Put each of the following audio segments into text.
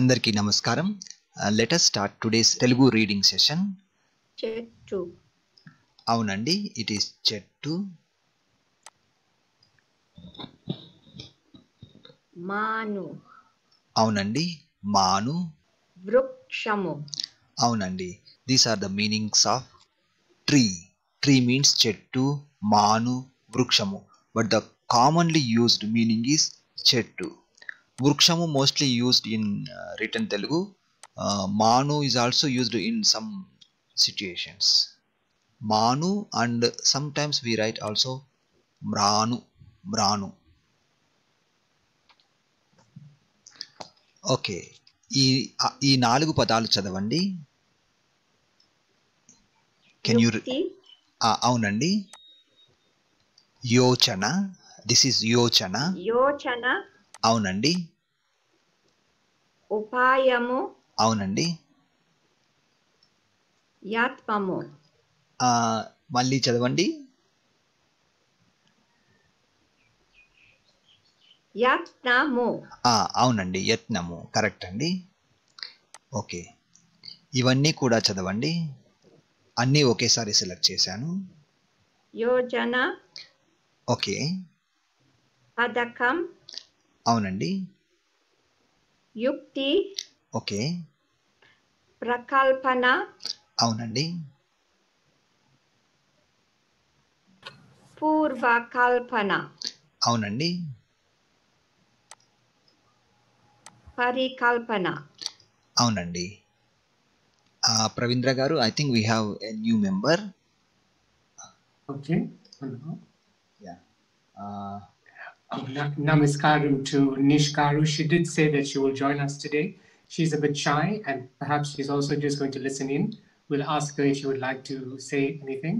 Andarki namaskaram. Let us start today's Telugu reading session. చెట్టు Avunandi, it is Chettu. మాను Avunandi, Manu. వృక్షము Avunandi. These are the meanings of tree. Tree means Chettu, Manu, Vrukshamu. But the commonly used meaning is Chettu. Vrukshamu mostly used in written Telugu. Manu is also used in some situations. Manu, and sometimes we write also Mranu. Mranu. Okay. ఈ 4 పదాలు చదవండి. Can you? యుక్తి అవునండి. యోచన. This is యోచన. యోచన అవునండి. ఉపాయము అవునండి. యత్నము మళ్ళీ చదవండి. యత్నము అవునండి. యత్నము కరెక్ట్ అండి. ఓకే. ఇవన్నీ కూడా చదవండి. అన్నీ ఒకేసారి సెలెక్ట్ చేశాను. యోజన ఓకే. పథకం అవునండి. యుక్తి ఓకే. ప్రకల్పన అవునండి. పూర్వకల్పన అవునండి. పరికల్పన అవునండి. ప్రవీంద్ర గారు, I think we have a new member. Okay. Hello. Yeah. Namaskaram to Nish Garu. She did say that she will join us today. She's a bit shy and perhaps she's also just going to listen in. We'll ask her if she would like to say anything.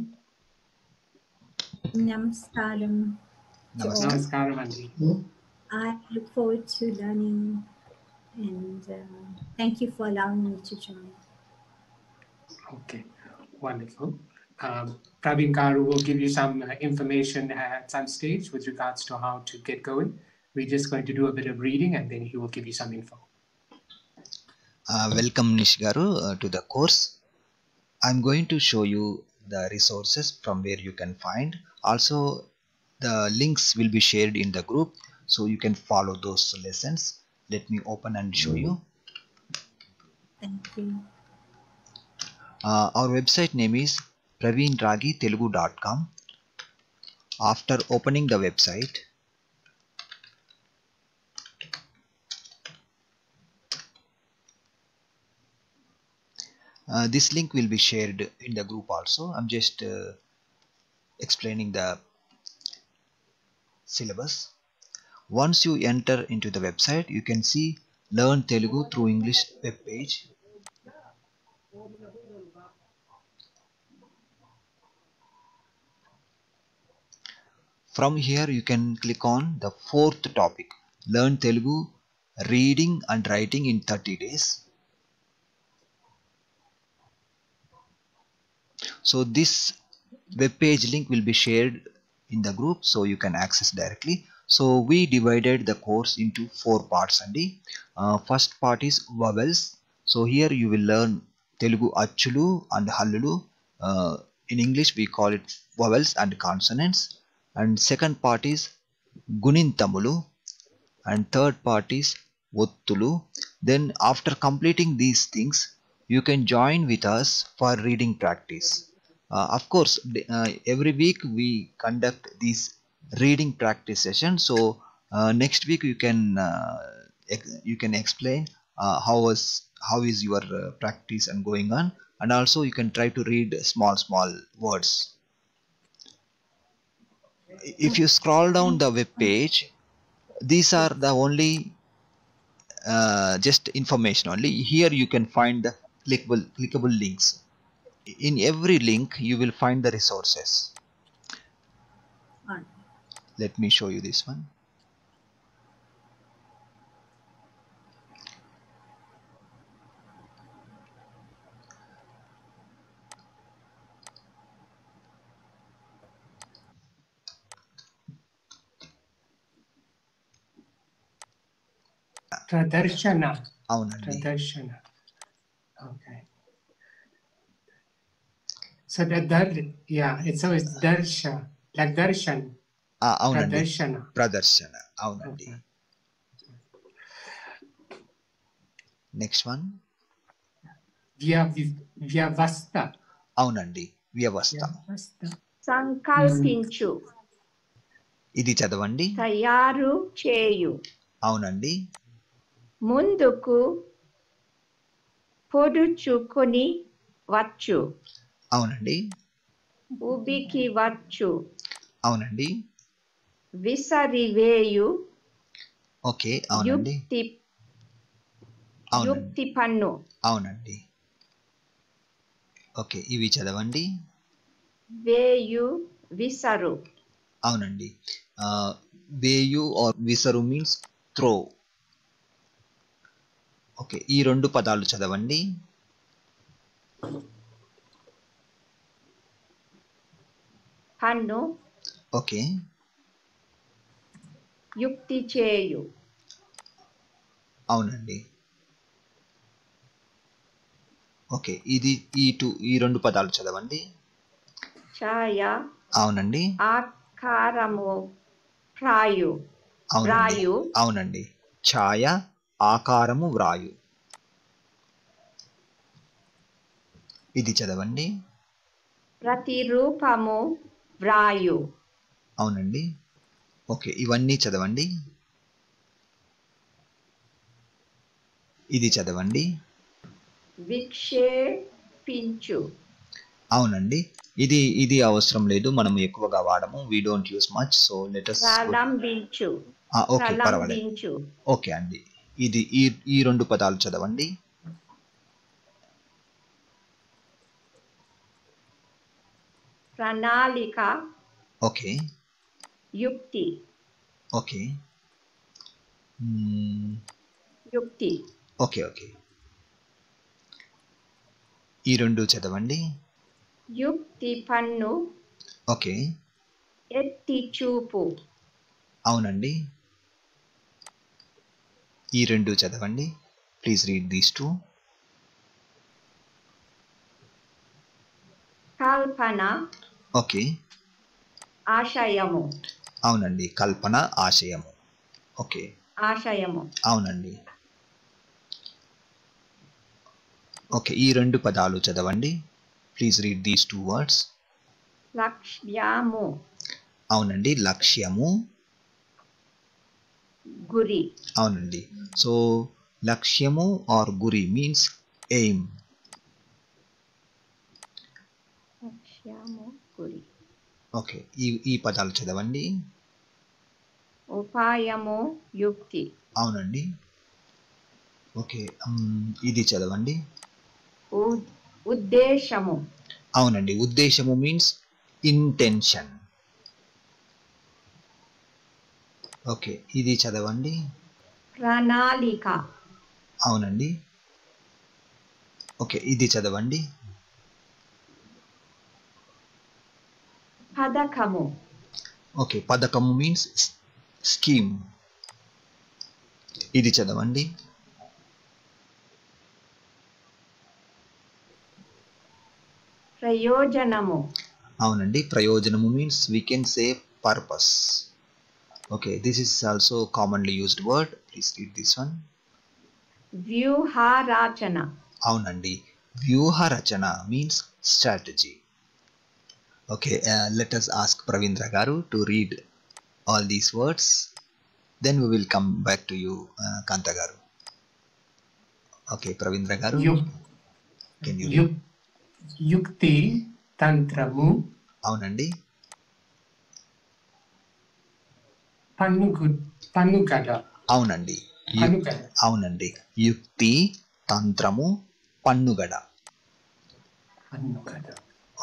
Namaskaram. to all. Namaskaram, Andy. I look forward to learning and thank you for allowing me to join. Okay, wonderful. Praveen Garu will give you some information at some stage with regards to how to get going. We're just going to do a bit of reading and then he will give you some info. Welcome Nish Garu to the course. I'm going to show you the resources from where you can find. Also, the links will be shared in the group so you can follow those lessons. Let me open and show you. Thank you. Our website name is praveenragitelugu.com. After opening the website, this link will be shared in the group also. I'm just explaining the syllabus. Once you enter into the website, you can see Learn Telugu through English web page. From here you can click on the 4th topic, Learn Telugu reading and writing in 30 days. So this web page link will be shared in the group so you can access directly. So we divided the course into 4 parts andi. First part is vowels. So here you will learn Telugu achulu and hallulu. In English we call it vowels and consonants. And second part is gunintamulu, and third part is ottulu. Then after completing these things, you can join with us for reading practice. Of course, every week we conduct this reading practice session. So next week you can explain how is your practice and going on, and also you can try to read small words. If you scroll down the web page, these are the only just information only. Here you can find the clickable links. In every link you will find the resources. Fine. Let me show you this one. Pradarshana. అవునండి. Pradarshana. Okay. So that yeah, it's darsha, like darshan, అవునండి. pradarshana. ప్రదర్శన. అవునండి. Okay. Next one. Vyavasta. అవునండి. వ్యవస్థ. Vyavasta. సంకల్పించు, ఇది చదవండి. తయారు చేయు, అవునండి. ముందుకు పొడుచుకొని వచ్చు, అవునండి. ఉబికి వచ్చు, అవునండి. విసరివేయు, ఓకే. అవునండి. అవునండి. యుక్తి పన్ను, అవునండి. ఓకే, ఇవి చదవండి. వేయు, విసరు, అవునండి. వేయు ఆర్ విసరు మీన్స్ త్రో. ఓకే, ఈ రెండు పదాలు చదవండి. పన్ను, ఓకే. యుక్తి చేయు, అవునండి. ఓకే, ఈ రెండు పదాలు చదవండి. ఛాయ, అవునండి. ఆకారము, ప్రాయు, అవునండి. వ్రాయు, అవునండి. ఛాయ, ఆకారము, వ్రాయు. ఇది చదవండి. ప్రతిరూపము, వ్రాయు. అవునండి. ఓకే, ఇవన్నీ చదవండి. ఇది చదవండి. విక్షేపించు. అవునండి. ఇది అవసరం లేదు, మనం ఎక్కువగా వాడము. We don't use much, so let us ప్రలంబించు, ఓకే, పర్వాలేదు. ప్రలంబించు, ఓకే అండి. ఈ రెండు పదాలు చదవండి. ప్రణాళిక, ఓకే. యుక్తి, ఓకే. యుక్తి, ఓకే. ఓకే, ఈ రెండు చదవండి. యుక్తి పన్ను, ఓకే. ఎత్తి చూపు, అవునండి. ఈ రెండు చదవండి. Please read these two. కల్పన, ఓకే. ఆశయము, అవునండి. కల్పన, ఆశయము. ఓకే. ఆశయము, అవునండి. ఓకే, ఈ రెండు పదాలు చదవండి. Please read these two words. లక్ష్యము, అవునండి. లక్ష్యము, గురి. అవునండి. సో లక్ష్యము ఆర్ గురి మీన్స్ ఎయిమ్. లక్ష్యము, గురి. ఓకే, ఈ పదాలు చదవండి. ఉపాయము, యుక్తి. అవునండి. ఓకే, ఇది చదవండి. ఉద్దేశము. అవునండి. ఉద్దేశము మీన్స్ ఇంటెన్షన్. ఓకే, ఇది చదవండి. ప్రణాళిక. అవునండి. ఓకే, ఇది చదవండి. పథకము. ఓకే, పథకము మీన్స్ స్కీమ్. ఇది చదవండి. ప్రయోజనము. అవునండి. ప్రయోజనము means we can say purpose. Okay, this is also commonly used word. Please read this one. వ్యూహరచన. అవునండి. వ్యూహరచన means strategy. Okay, let us ask Pravindra garu to read all these words. Then we will come back to you, Kanta garu. Okay, Pravindra garu. Can you read? Yukti, tantramu. అవునండి. పన్నుగడ. అవునండి. అవునండి. యుక్తి, తంత్రము, పన్నుగడ.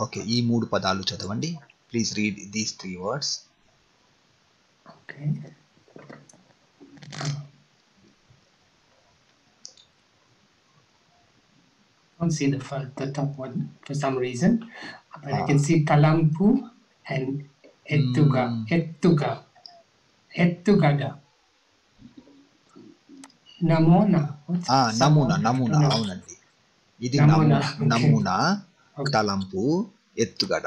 Okay, ఈ మూడు పదాలు చదవండి. Please read these 3 words. Okay. Don't see the top one for some reason, but I can see Kalampu and Ettugada. Namona. What's నమూనా samona? నమూనా I don't know. అవునండి. ఇది Namuna, okay. నమూనా, Okay. తలంపు, ఎత్తుగడ.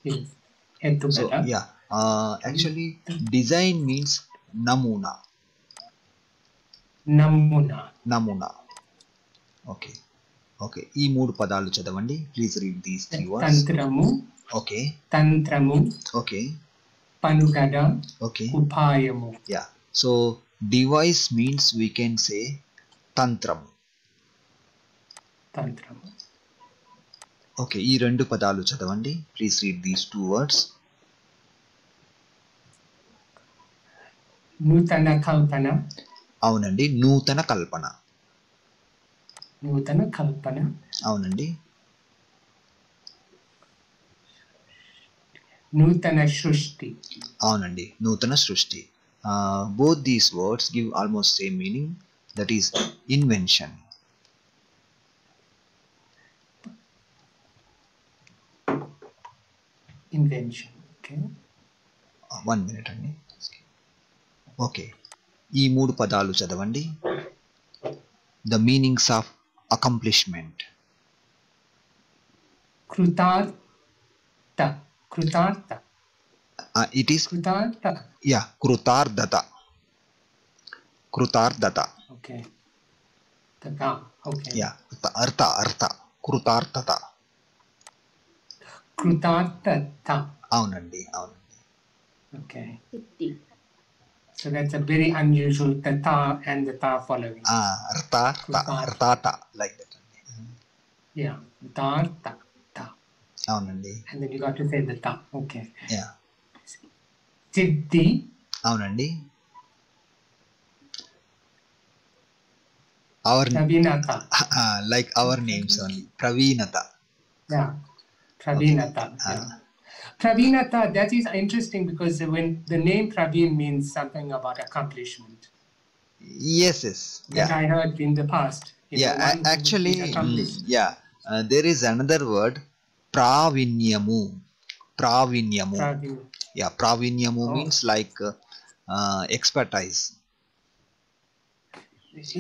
Yes. So Etukada. yeah, actually design means namuna. Namuna. Okay. Okay. ఈ మూడు పదాలు చదవండి. Please read these three words. Tantramu. Okay. Tantramu. Okay. Panugada. Okay. Upayamu. Yeah. So device means we can say tantram. Tantramu. Okay. ఈ రెండు పదాలు చదవండి. Please read these two words. Nutana kalpana. అవునండి. నూతన కల్పన. Nutana kalpana. అవునండి. Nutana shrushti. అవునండి. నూతన సృష్టి. Both these words give almost same meaning, that is invention. Invention. Okay. 1 minute అండి. ఓకే. ఈ మూడు పదాలు చదవండి. The meanings of accomplishment. Krutartha. Krutartha. It is Krutartha. yeah, krutartha. Krutartha. Okay. Tata. Okay. Yeah, artha. Krutartha. Krutartha. అవునండి. అవునండి. Okay. Siddhi. So that's a very unusual tata and the ta following. Artha like that. Yeah. Tartha. Ta. అవునండి. And then you got to say the ta. Okay. Yeah. Siddhi. అవునండి. Our Pravinata. like our names only. Pravinata. Yeah. Pravinata. Okay. Yeah. Pravinata, that is interesting because when the name Praveen means something about accomplishment. Yes. That Yeah. I heard in the past. Yeah. one who Actually, is accomplished. yeah. There is another word, pravinyamu. Praveen. Yeah, pravinyamu Oh. means like expertise.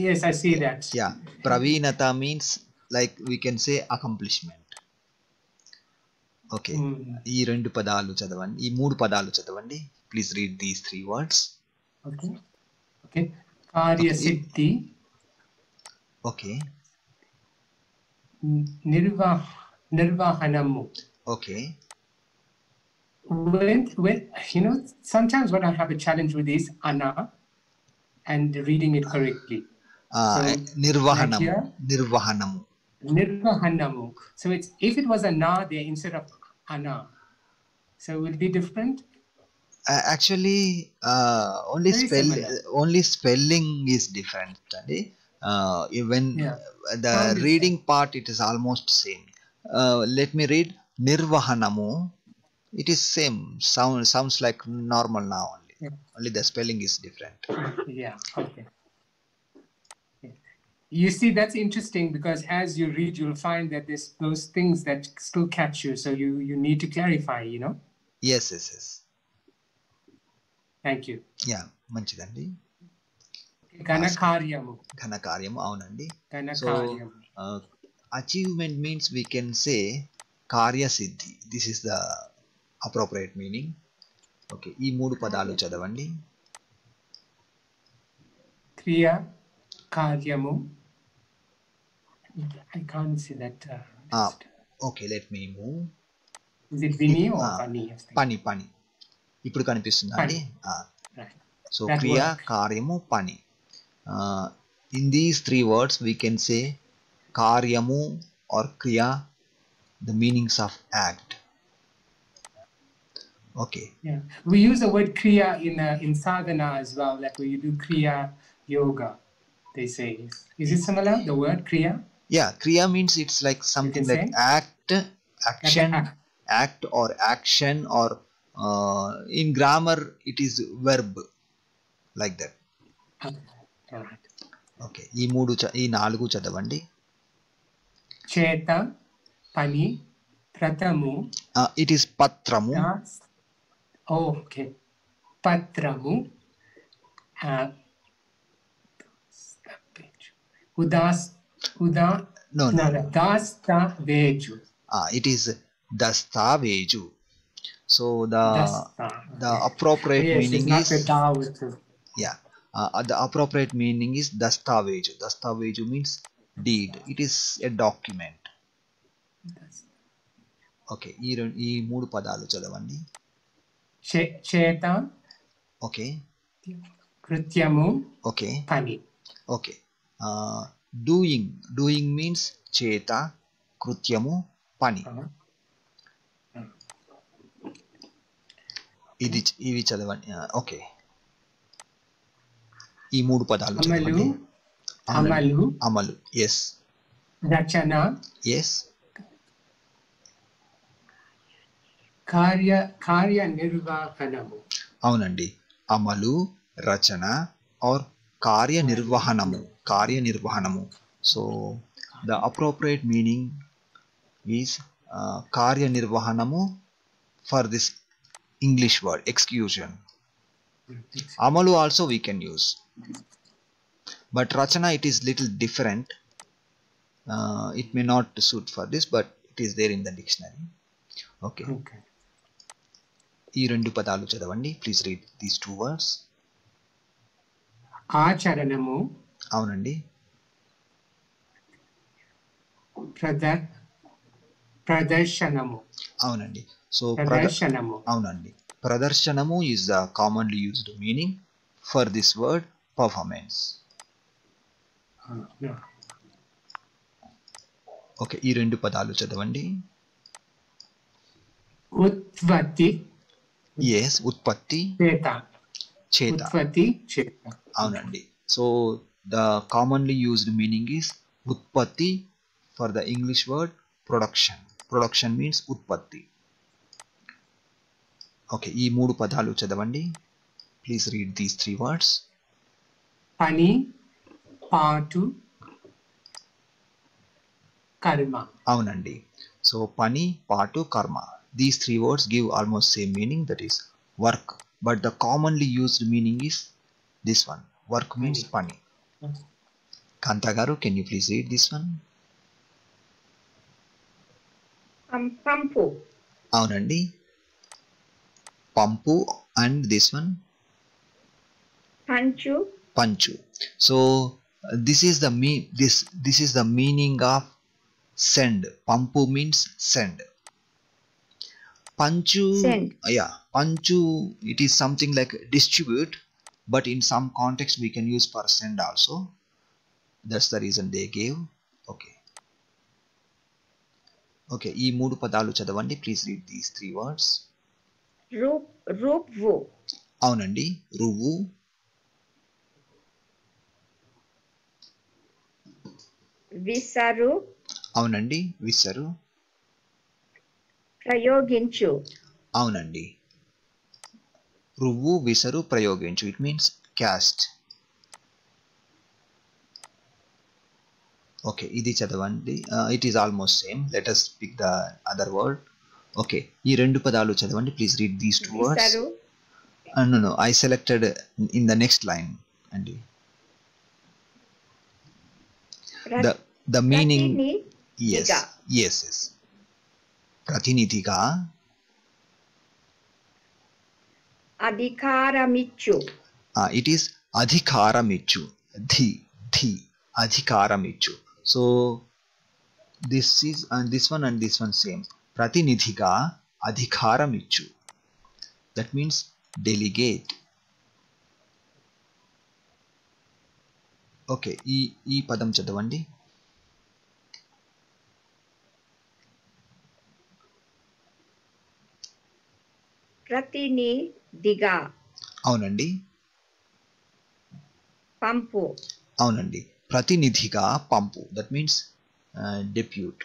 Yes, I see that. Yeah, pravinata means like we can say accomplishment. Okay. ఈ రెండు పదాలు చదవండి. ఈ మూడు పదాలు చదవండి. Please read these three words. Okay. Okay. Karya siddhi. Okay. Nirvahanamu. Okay. When sometimes what I have a challenge with is ana and reading it correctly. నిర్వహణము. Like నిర్వహణము. Nirvahanamu. So it's if it was a na there instead of ana, so it will be different. Actually, only spelling is different. When the reading part, it is almost same. Let me read nirvahanamu. It is same. Sounds like normal now only. Yeah. Only the spelling is different. Yeah. Okay. You see, that's interesting because as you read, you'll find that there's those things that still catch you. So you need to clarify, Yes. Thank you. Yeah, మంచిదండి. Ghanakaryamu. ఘనకార్యము. అవునండి. Ghanakaryamu. Achievement means we can say కార్య సిద్ధి. This is the appropriate meaning. Okay. ఈ మూడు పదాలు చదవండి. Kriya karyamu. I can't see that. Okay, let me move. Is it Vini or Pani? పని. ఇప్పుడు కనిపిస్తుందా అండి? Right. సో క్రియ, కార్యము, పని. In these three words we can say కార్యము or kriya, the meanings of act. Okay. Yeah, we use the word kriya in sadhana as well, like when you do kriya yoga, they say. Is it similar, the word kriya? Yeah, kriya means it's like something like action, act or action, or in grammar it is verb, like that. All right. Okay. ఈ నాలుగు చదవండి. Cheta, pani, pratamu. It is patramu. Oh, okay. Patramu. No, no. Dastaveju. It is dastaveju. So the appropriate Yes, meaning it's not is the da with the. yeah. The appropriate meaning is dastaveju. Dastaveju means deed. It is a document. Okay ఈ మూడు పదాలు చదవండి. చేత okay కృత్యము okay పని. Okay doing means చేత, కృత్యము, పని. ఇవి చదవండి. ఓకే ఈ మూడు పదాలు చదవండి. అమలు ఎస్. రచన ఎస్. కార్యనిర్వహణము. అవునండి. అమలు, రచన ఆర్ కార్యనిర్వహణము. So the appropriate meaning is కార్యనిర్వహణము for this English word execution. Amalu also we can use, but rachana it is little different. It may not suit for this, but it is there in the dictionary. Okay. ఈ రెండు పదాలు చదవండి. Please read these two words. ఆచరణము. అవునండి. ప్రదర్శనము. అవునండి. So ప్రదర్శనము. అవునండి. ప్రదర్శనము is the commonly used meaning for this word performance. Okay ఈ రెండు పదాలు చదవండి. ఉత్పత్తి. yes ఉత్పత్తి. చేత. ఉత్పత్తి చేత. అవునండి. So the commonly used meaning is utpatti for the English word production means utpatti. Okay ఈ మూడు పదాలు చదవండి. Please read these three words. పని, పాటు, కర్మ. అవునండి. సో పని, పాటు, కర్మ. These three words give almost same meaning, that is work, but the commonly used meaning is this one. Work means pani. Kanta garu, can you please read this one? Pampu. అవునండి. Pampu and this one? Panchu. So this is the meaning of send. Pampu means send. Panchu, send. Yeah, Panchu it is something like distribute, but in some context we can use for send also. That's the reason they gave. Okay ఈ మూడు పదాలు చదవండి. Please read these three words. రువ్వు. అవునండి. రువ్వు. విసరు. అవునండి. విసరు. ప్రయోగించు. అవునండి. రువ్వు, విసరు, ప్రయోగించు. It means cast. ఓకే ఇది చదవండి. It is almost same. Let us pick the other word. Okay ఈ రెండు పదాలు చదవండి. Please read these two words. No, I selected in the next line అండి. The meaning yes ప్రతినిధిగా. అధికారమిచ్చు. It is అధికారమిచ్చు. అధికారమిచ్చు. So this is this one and this one same. ప్రతినిధిగా అధికారమిచ్చు. That means delegate. Okay ఈ పదం చదవండి. ప్రతినిధిగా. అవునండి. పంపు. అవునండి. ప్రతినిధిగా పంపు. That means depute.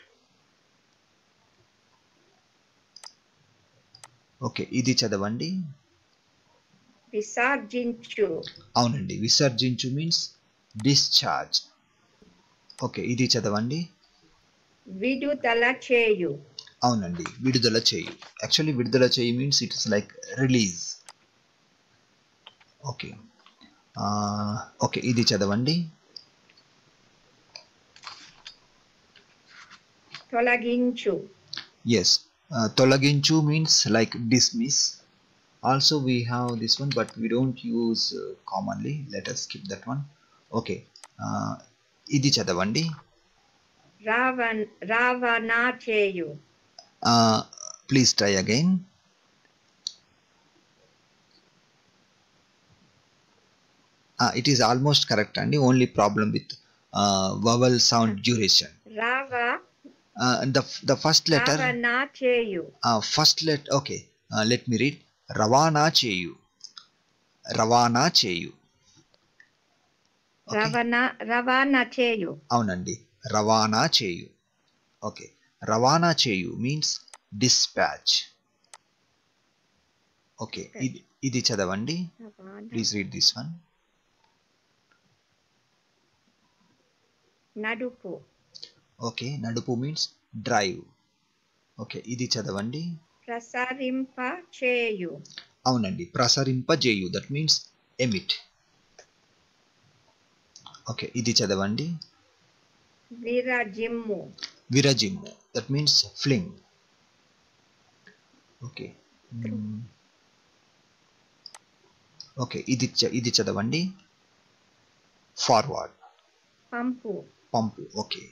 ఓకే ఇది చదవండి. విసర్జించు. అవునండి. విసర్జించు మీన్స్ డిశ్చార్జ్. ఓకే ఇది చదవండి. విడుదల చేయు. అవునండి. విడుదల చేయు. యాక్చువల్లీ విడుదల చేయు means it is like release. Okay ఇది చదవండి. Tolaginchu. Yes, tolaginchu means like dismiss. Also we have this one, but we don't use commonly. Let us skip that one. Okay, ఇది చదవండి. Ravana cheyu. Please try again. It is almost correct and the only problem with vowel sound duration. The first letter. Ravana cheyu. First letter. Okay, let me read. Ravana cheyu. Ravana cheyu. Okay. Ravana cheyu. Avunandi. Ravana cheyu. Okay. Ravana cheyu means dispatch. Okay. Idi chadavandi. Please read this one. Nadupu. Okay. Nadupu means drive. Okay. Idi chadavandi. Prasarimpa cheyu. Avunandi. Prasarimpa cheyu. That means emit. Okay. Idi chadavandi. Virajimmu. Virajimmu. That means fling. Okay. Okay. Idi chadavandi. Forward. Pampu. Pump. Okay.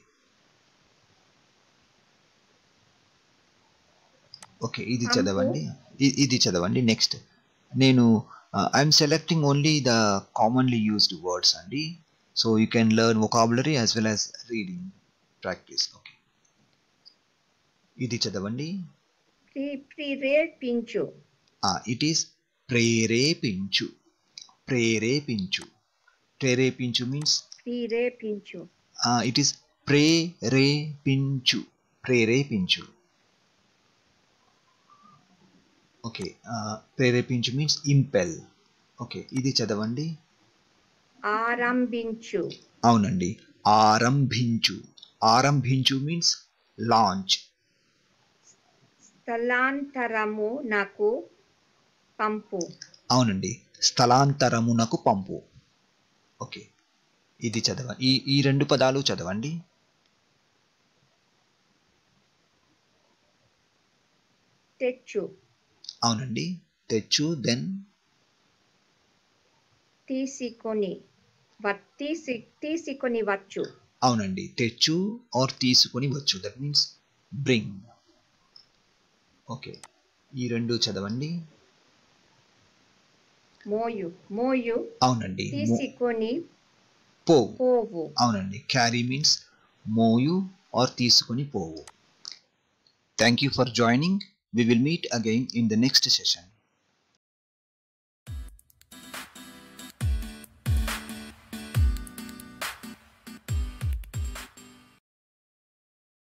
Okay. Idi chadavandi. Next. I'm selecting only the commonly used words andi. So you can learn vocabulary as well as reading practice. Okay. Idi chadavandi. Prerepinchu. It is prerepinchu. Prerepinchu. Prerepinchu means. Prerepinchu. It is prerepinchu. Prerepinchu. Okay. Prerepinchu means impel. Okay. Idi chadavandi. Arambinchu. Avunandi. Arambinchu. Arambinchu means launch. Stalantaramu naku pampu. Avunandi. Stalantaramunaku pampu. Okay. ఇది చదవండి. ఈ రెండు పదాలు చదవండి. తెచ్చు. అవునండి. తెచ్చు. Then తీసుకొని వచ్చు. అవునండి. తెచ్చు ఆర్ తీసుకొని వచ్చు. That means bring. ఓకే. ఈ రెండు చదవండి. మోయు. అవునండి. తీసుకొని పోవు. అవునండి. క్యారీ మీన్స్ మోయు ఆర్ తీసుకొని పోవు. Thank you for joining. We will meet again in the next session.